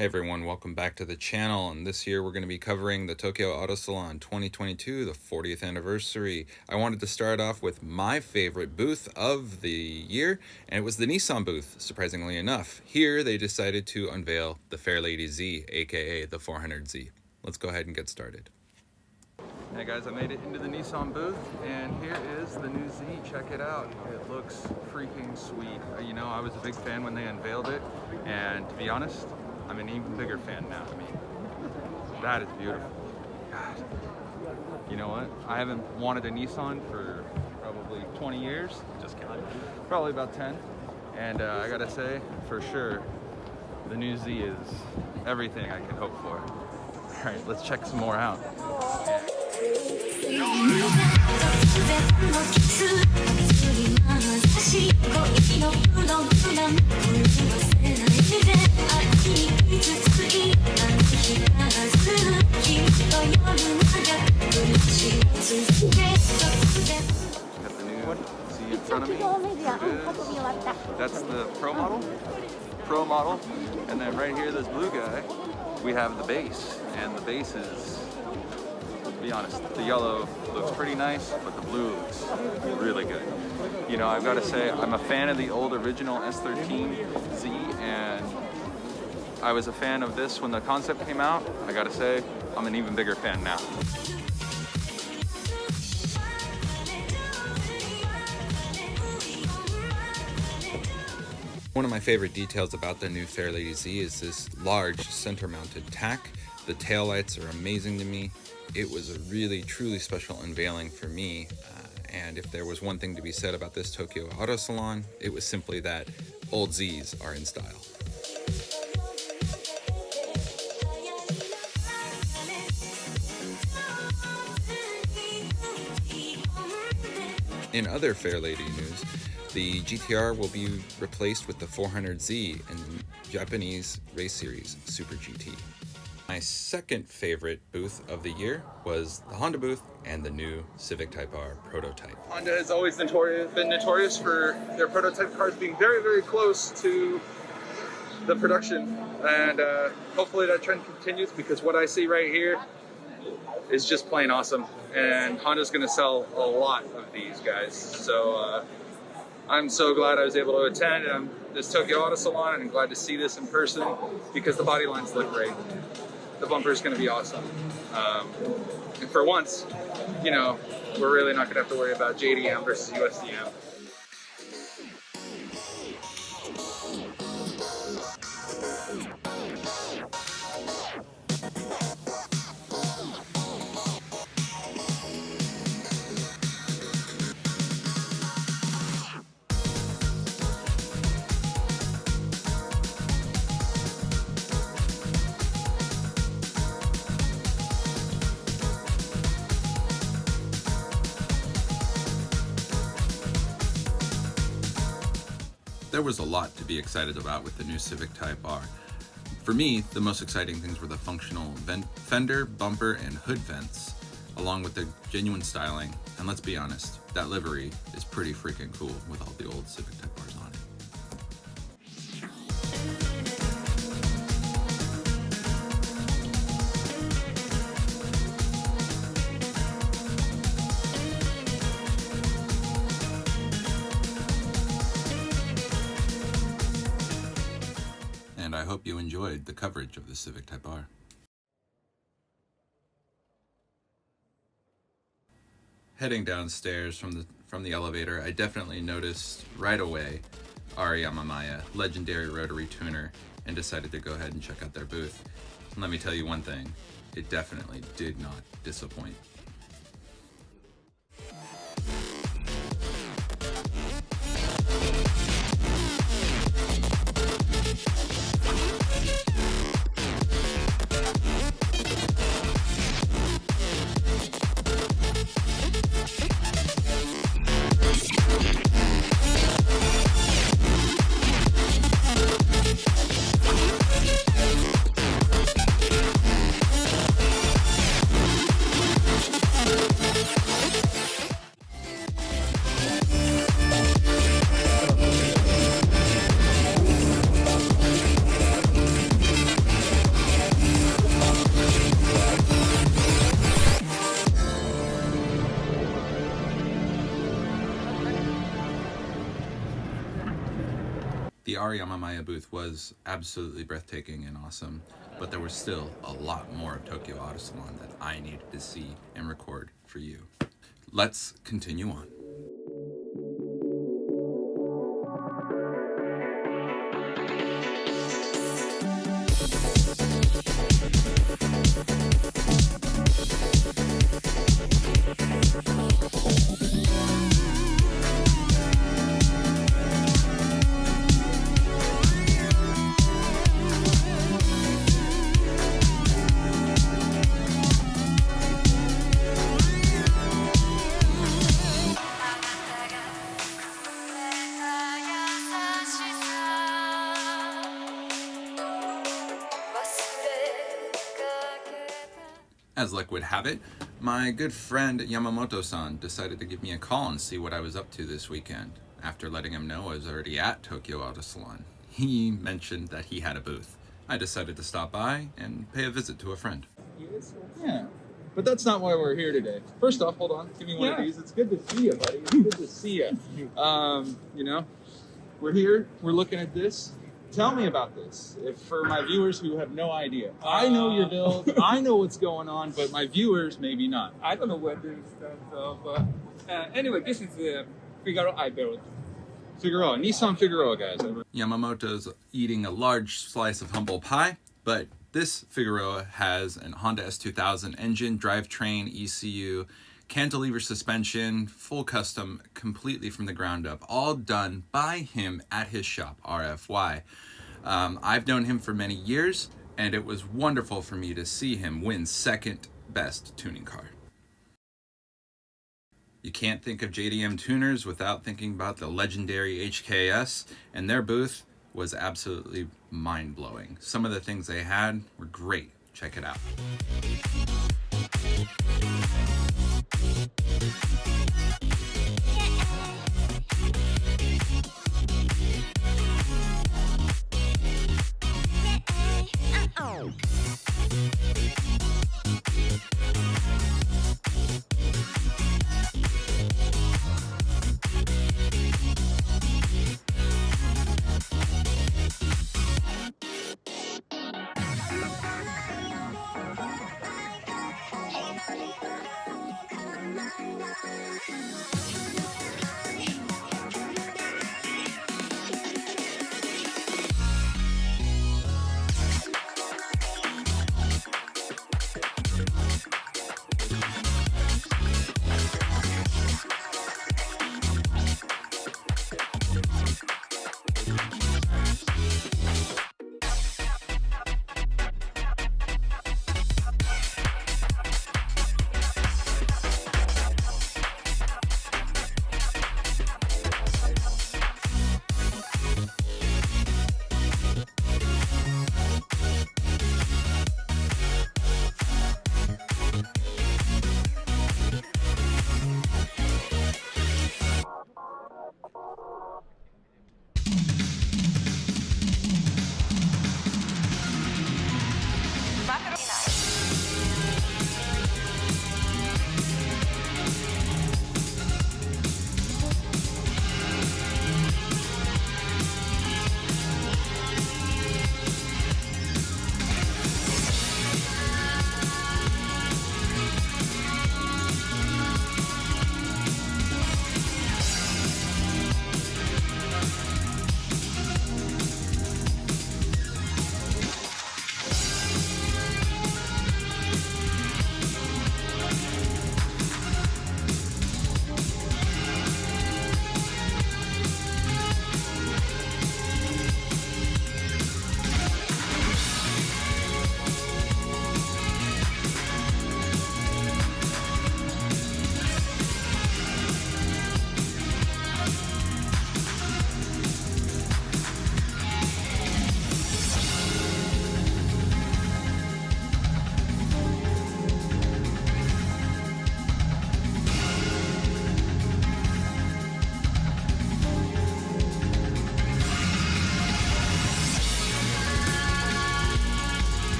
Hey everyone, welcome back to the channel, and this year we're going to be covering the Tokyo Auto Salon 2022, the 40th anniversary. I wanted to start off with my favorite booth of the year, and it was the Nissan booth, surprisingly enough. Here they decided to unveil the Fairlady Z, aka the 400Z. Let's go ahead and get started. Hey guys, I made it into the Nissan booth, and here is the new Z. Check it out. It looks freaking sweet. You know, I was a big fan when they unveiled it, and to be honest, I'm an even bigger fan now. I mean, that is beautiful. God. You know what? I haven't wanted a Nissan for probably 20 years. Just kidding. Probably about 10. And I gotta say, for sure, the new Z is everything I could hope for. All right, let's check some more out. Got the new Z in front of me. That's the Pro model. And then right here, this blue guy, we have the base. And the base is, to be honest, the yellow looks pretty nice, but the blue looks really good. You know, I've got to say, I'm a fan of the old original S13Z, and I was a fan of this when the concept came out. I got to say, I'm an even bigger fan now. One of my favorite details about the new Fairlady Z is this large center-mounted tack. The taillights are amazing to me. It was a really, truly special unveiling for me. And if there was one thing to be said about this Tokyo Auto Salon, it was simply that old Zs are in style. In other Fairlady news, the GTR will be replaced with the 400Z in the Japanese race series Super GT. My second favorite booth of the year was the Honda booth and the new Civic Type R prototype. Honda has always been notorious for their prototype cars being very, very close to the production, and hopefully that trend continues, because what I see right here is just plain awesome, and Honda's going to sell a lot of these guys. So I'm so glad I was able to attend this Tokyo Auto Salon, and I'm glad to see this in person because the body lines look great. The bumper is going to be awesome. And for once, you know, we're really not going to have to worry about JDM versus USDM. There was a lot to be excited about with the new Civic Type R. For me, the most exciting things were the functional fender, bumper, and hood vents, along with the genuine styling. And let's be honest, that livery is pretty freaking cool with all the old Civic Type Rs on it. And I hope you enjoyed the coverage of the Civic Type R. Heading downstairs from the elevator, I definitely noticed right away Ari Yamamaya, legendary rotary tuner, and decided to go ahead and check out their booth. And let me tell you one thing, it definitely did not disappoint. Yamamaya booth was absolutely breathtaking and awesome, but there was still a lot more of Tokyo Auto Salon that I needed to see and record for you. Let's continue on. As luck would have it, my good friend Yamamoto-san decided to give me a call and see what I was up to this weekend. After letting him know I was already at Tokyo Auto Salon, he mentioned that he had a booth. I decided to stop by and pay a visit to a friend. Yeah, but that's not why we're here today. First off, hold on, give me one of these. It's good to see you, buddy. It's good to see you. You know, we're here, we're looking at this. Tell me about this, if for my viewers who have no idea. I know your build, I know what's going on, but my viewers maybe not. I don't know what this stands for, but anyway, this is the Figaro I built. Figueroa, Nissan Figueroa, guys. Yamamoto's eating a large slice of humble pie, but this Figueroa has an Honda S2000 engine, drivetrain, ECU, cantilever suspension, full custom, completely from the ground up, all done by him at his shop, RFY. I've known him for many years, and it was wonderful for me to see him win second best tuning car. You can't think of JDM tuners without thinking about the legendary HKS, and their booth was absolutely mind-blowing. Some of the things they had were great. Check it out.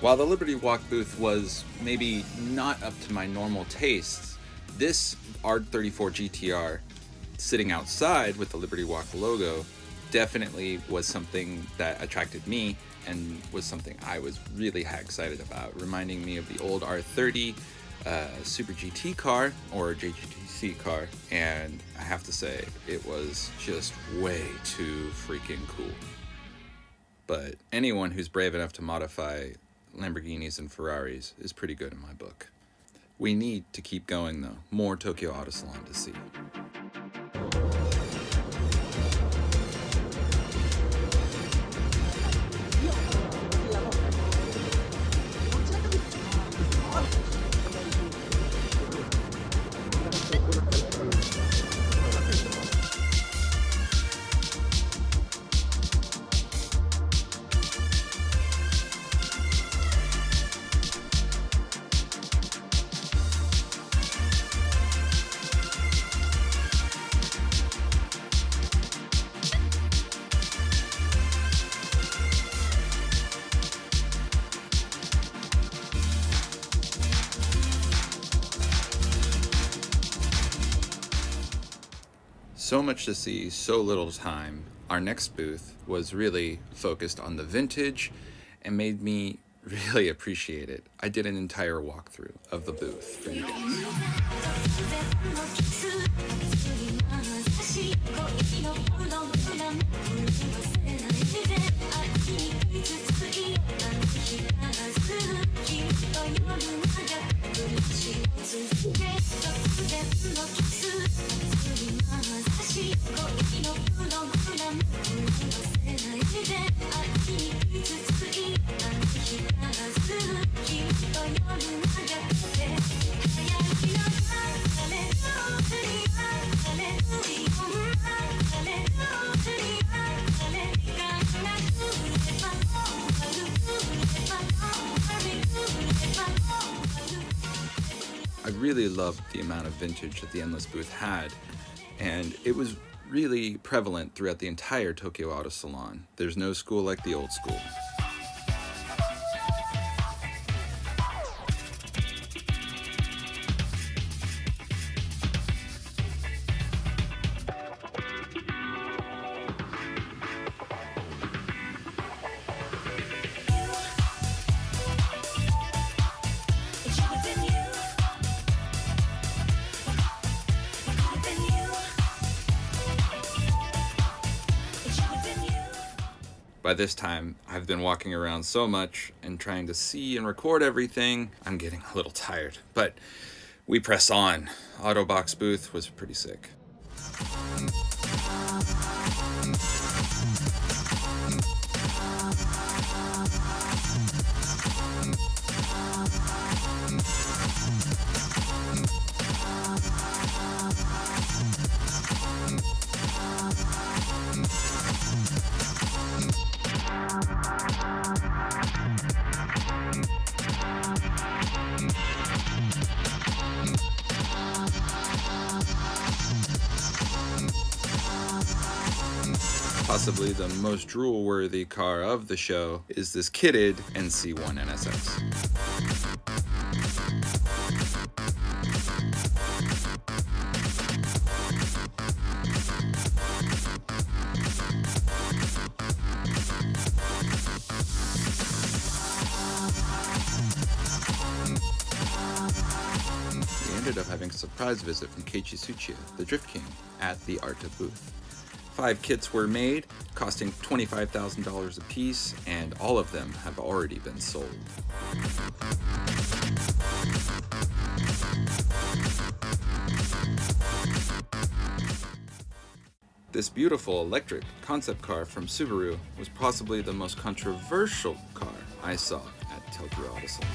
While the Liberty Walk booth was maybe not up to my normal tastes, this ARTA 34 GTR sitting outside with the Liberty Walk logo definitely was something that attracted me and was something I was really excited about, reminding me of the old R30 Super GT car or JGTC car, and I have to say it was just way too freaking cool. But anyone who's brave enough to modify Lamborghinis and Ferraris is pretty good in my book. We need to keep going though. More Tokyo Auto Salon to see. So much to see, so little time. Our next booth was really focused on the vintage and made me really appreciate it. I did an entire walkthrough of the booth for you guys. I really loved the amount of vintage that the Endless booth had, and it was really prevalent throughout the entire Tokyo Auto Salon. There's no school like the old school. By this time, I've been walking around so much and trying to see and record everything, I'm getting a little tired. But we press on. Autobox booth was pretty sick. Possibly the most drool-worthy car of the show is this kitted NC1 NSX. We ended up having a surprise visit from Keiichi Tsuchiya, the Drift King, at the ARTA booth. 5 kits were made, costing $25,000 a piece, and all of them have already been sold. This beautiful electric concept car from Subaru was possibly the most controversial car I saw at Tokyo Auto Salon.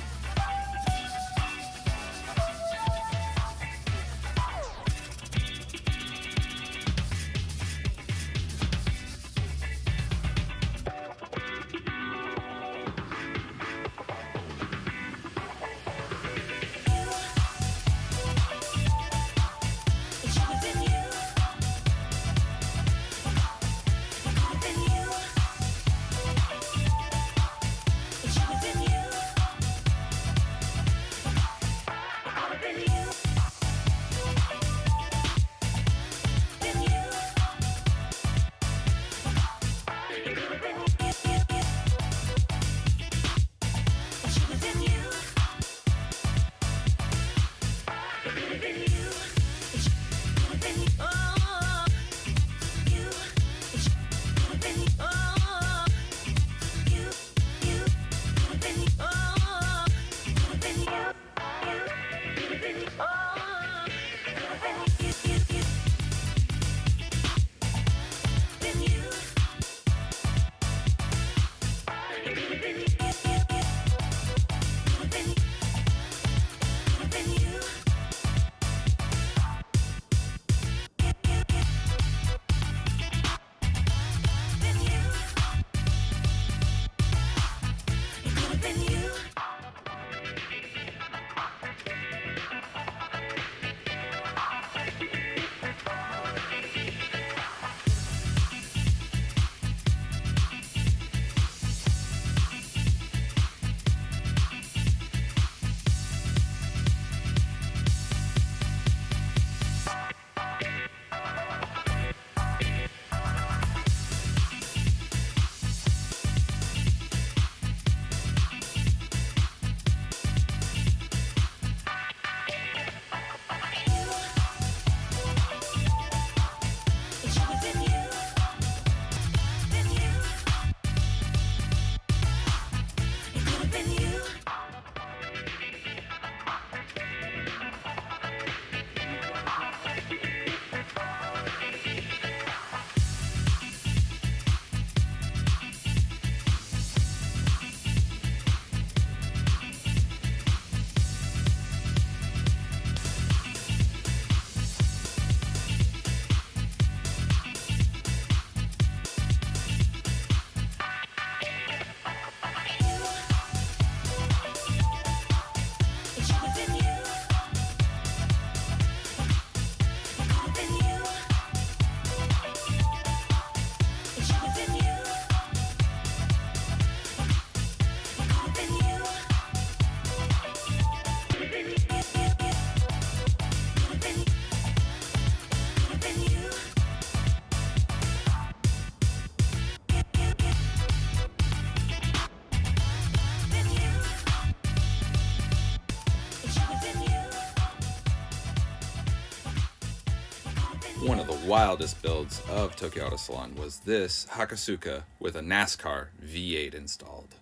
wildest builds of Tokyo Auto Salon was this Hakasuka with a NASCAR V8 installed.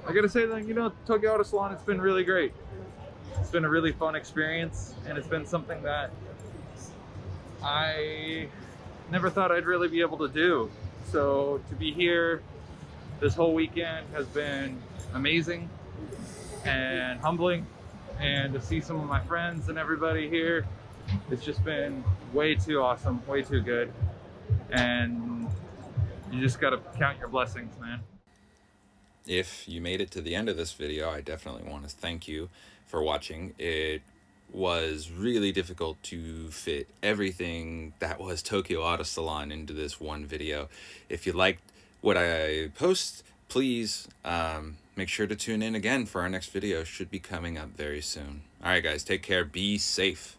I gotta say that, you know, Tokyo Auto Salon, it's been really great. It's been a really fun experience, and it's been something that I never thought I'd really be able to do. So to be here this whole weekend has been amazing and humbling, and to see some of my friends and everybody here, it's just been way too awesome, way too good. And you just gotta count your blessings, man. If you made it to the end of this video, I definitely want to thank you for watching. It was really difficult to fit everything that was Tokyo Auto Salon into this one video. If you liked what I post, please make sure to tune in again for our next video. Should be coming up very soon. All right, guys, take care. Be safe.